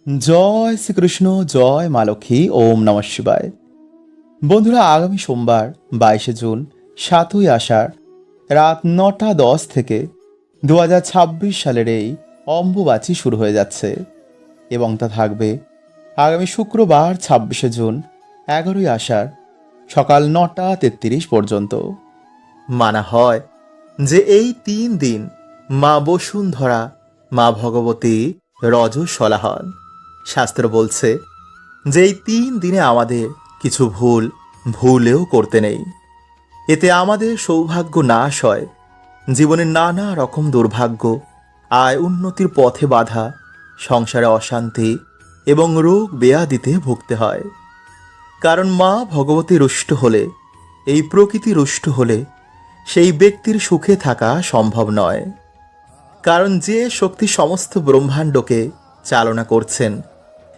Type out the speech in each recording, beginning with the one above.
জয় শ্রীকৃষ্ণ, জয় মা লক্ষ্মী, ওম নমঃ শিবায়। বন্ধুরা, আগামী সোমবার 22 জুন 7ই আষাঢ় রাত 9টা 10 থেকে 2026 সালের এই অম্বুবাচী শুরু হয়ে যাচ্ছে এবং তা থাকবে আগামী শুক্রবার 26 জুন 11ই আষাঢ় সকাল 9টা 33 পর্যন্ত। মানা হয় যে এই 3 দিন মা বসুন্ধরা, মা ভগবতী রজস্বলা হন। শাস্ত্র বলছে যে এই 3 দিনে আমাদের কিছু ভুলেও করতে নেই। এতে আমাদের সৌভাগ্য নাশ হয়, জীবনে নানা রকম দুর্ভাগ্য, আয় উন্নতির পথে বাধা, সংসারে অশান্তি এবং রোগ ব্যাধিতে ভুগতে হয়। কারণ মা ভগবতী রুষ্ট হলে, এই প্রকৃতি রুষ্ট হলে সেই ব্যক্তির সুখে থাকা সম্ভব নয়। কারণ যে শক্তি সমস্ত ব্রহ্মাণ্ডকে চালনা করছেন,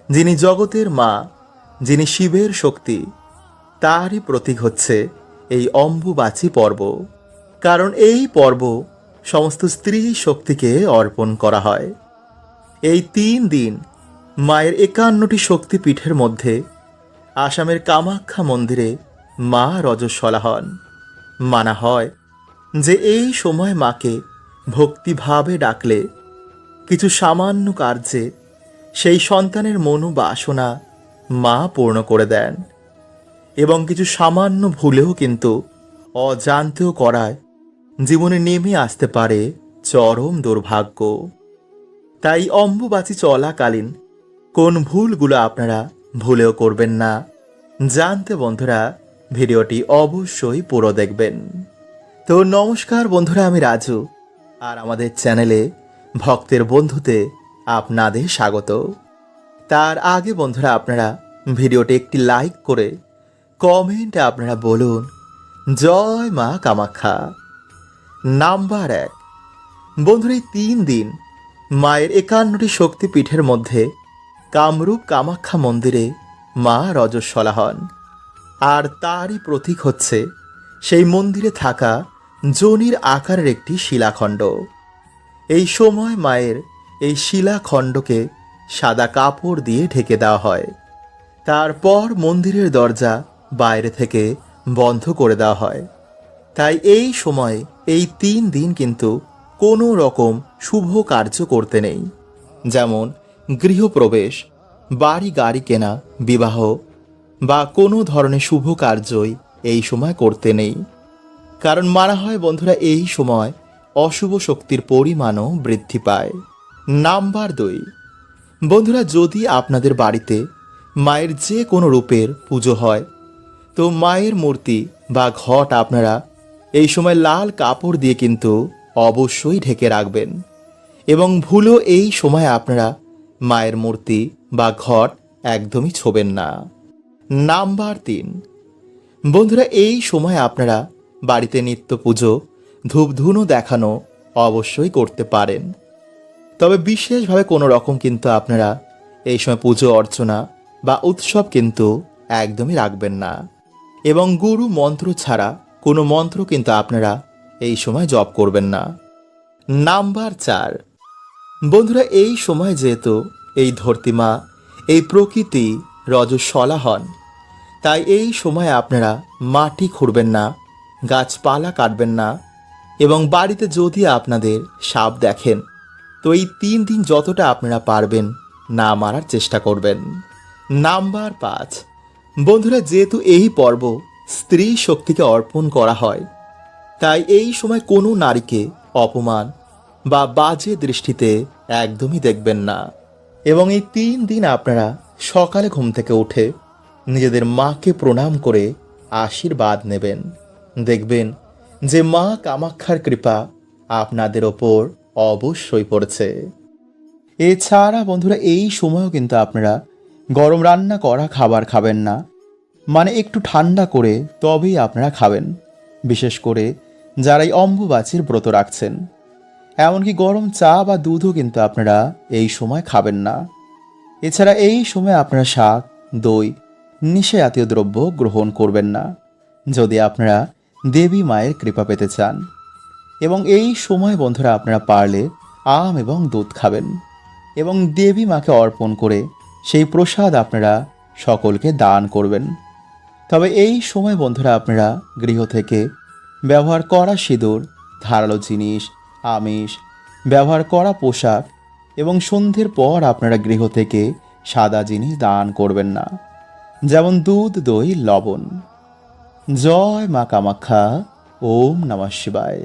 যিনি জগতের মা, যিনি শিবের শক্তি, তারই প্রতীক হচ্ছে এই অম্বুবাচী পর্ব। কারণ এই পর্ব সমস্ত স্ত্রী শক্তিকে অর্পণ করা হয়। এই 3 দিন মায়ের 51টি শক্তিপীঠের মধ্যে আসামের কামাখ্যা মন্দিরে মা রজস্বলা হন। মানা হয় যে এই সময় মাকে ভক্তিভাবে ডাকলে কিছু সামান্য কার্যে সেই সন্তানের মনোবাসনা মা পূর্ণ করে দেন এবং কিছু সামান্য ভুলেও কিন্তু অজান্তেও করায় জীবনে নেমে আসতে পারে চরম দুর্ভাগ্য। তাই অম্বুবাচী চলাকালীন কোন ভুলগুলো আপনারা ভুলেও করবেন না, জানতে বন্ধুরা ভিডিওটি অবশ্যই পুরো দেখবেন। তো নমস্কার বন্ধুরা, আমি রাজু, আর আমাদের চ্যানেলে ভক্তের বন্ধুতে আপনাদের স্বাগত। তার আগে বন্ধুরা, আপনারা ভিডিওটি একটি লাইক করে কমেন্টে আপনারা বলুন জয় মা কামাখ্যা। নাম্বার 1, বন্ধুরা, এই 3 দিন মায়ের 51টি শক্তিপীঠের মধ্যে কামরূপ কামাখ্যা মন্দিরে মা রজস্বলা হন। আর তারই প্রতীক হচ্ছে সেই মন্দিরে থাকা যোনির আকারের একটি শিলাখণ্ড। এই সময় মায়ের এই শিলাখণ্ডকে সাদা কাপড় দিয়ে ঢেকে দেওয়া হয়। তারপর মন্দিরের দরজা বাইরে থেকে বন্ধ করে দেওয়া হয়। তাই এই সময় এই 3 দিন কিন্তু কোনো রকম শুভ কার্য করতে নেই, যেমন গৃহপ্রবেশ, বাড়ি গাড়ি কেনা, বিবাহ বা কোনো ধরনের শুভ কার্যই এই সময় করতে নেই। কারণ মানা হয় বন্ধুরা, এই সময় অশুভ শক্তির পরিমাণও বৃদ্ধি পায়। নাম্বার 2, বন্ধুরা, যদি আপনাদের বাড়িতে মায়ের যে কোনো রূপের পুজো হয়, তো মায়ের মূর্তি বা ঘট আপনারা এই সময় লাল কাপড় দিয়ে কিন্তু অবশ্যই ঢেকে রাখবেন এবং ভুলও এই সময় আপনারা মায়ের মূর্তি বা ঘট একদমই ছোবেন না। নাম্বার 3, বন্ধুরা, এই সময় আপনারা বাড়িতে নিত্য পুজো, ধূপধুনো দেখানো অবশ্যই করতে পারেন। তবে বিশেষভাবে কোনো রকম কিন্তু আপনারা এই সময় পুজো অর্চনা বা উৎসব কিন্তু একদমই রাখবেন না এবং গুরু মন্ত্র ছাড়া কোনো মন্ত্র কিন্তু আপনারা এই সময় জপ করবেন না। নাম্বার 4, বন্ধুরা, এই সময় যেহেতু এই ধরতিমা, এই প্রকৃতি রজস্বলা হন, তাই এই সময় আপনারা মাটি খুঁড়বেন না, গাছপালা কাটবেন না এবং বাড়িতে যদি আপনাদের সাপ দেখেন, তো এই 3 দিন যতটা আপনারা পারবেন না মারার চেষ্টা করবেন। নাম্বার 5, বন্ধুরা, যেহেতু এই পর্ব স্ত্রী শক্তিকে অর্পণ করা হয়, তাই এই সময় কোনো নারীকে অপমান বা বাজে দৃষ্টিতে একদমই দেখবেন না এবং এই 3 দিন আপনারা সকালে ঘুম থেকে উঠে নিজেদের মাকে প্রণাম করে আশীর্বাদ নেবেন। দেখবেন যে মা কামাখ্যার কৃপা আপনাদের ওপর অবশ্যই পড়েছে। এছাড়া বন্ধুরা, এই সময়ও কিন্তু আপনারা গরম রান্না করা খাবার খাবেন না, মানে একটু ঠান্ডা করে তবেই আপনারা খাবেন। বিশেষ করে যারা এই অম্বুবাচীর ব্রত রাখছেন, এমনকি গরম চা বা দুধও কিন্তু আপনারা এই সময় খাবেন না। এছাড়া এই সময় আপনারা শাক, দই, নিশা জাতীয় দ্রব্য গ্রহণ করবেন না যদি আপনারা দেবী মায়ের কৃপা পেতে চান। এবং এই সময় বন্ধুরা আপনারা পারলে আম এবং দুধ খাবেন। এবং দেবী মাকে অর্পণ করে সেই প্রসাদ আপনারা সকলকে দান করবেন। তবে এই সময় বন্ধুরা আপনারা গৃহ থেকে ব্যবহার করা সিঁদুর, ধারালো জিনিস, আমিষ, ব্যবহার করা পোশাক এবং সন্ধ্যের পর আপনারা গৃহ থেকে সাদা জিনিস দান করবেন না, যেমন দুধ, দই, লবণ। জয় মা কামাখ্যা। ওম নমঃ শিবায়।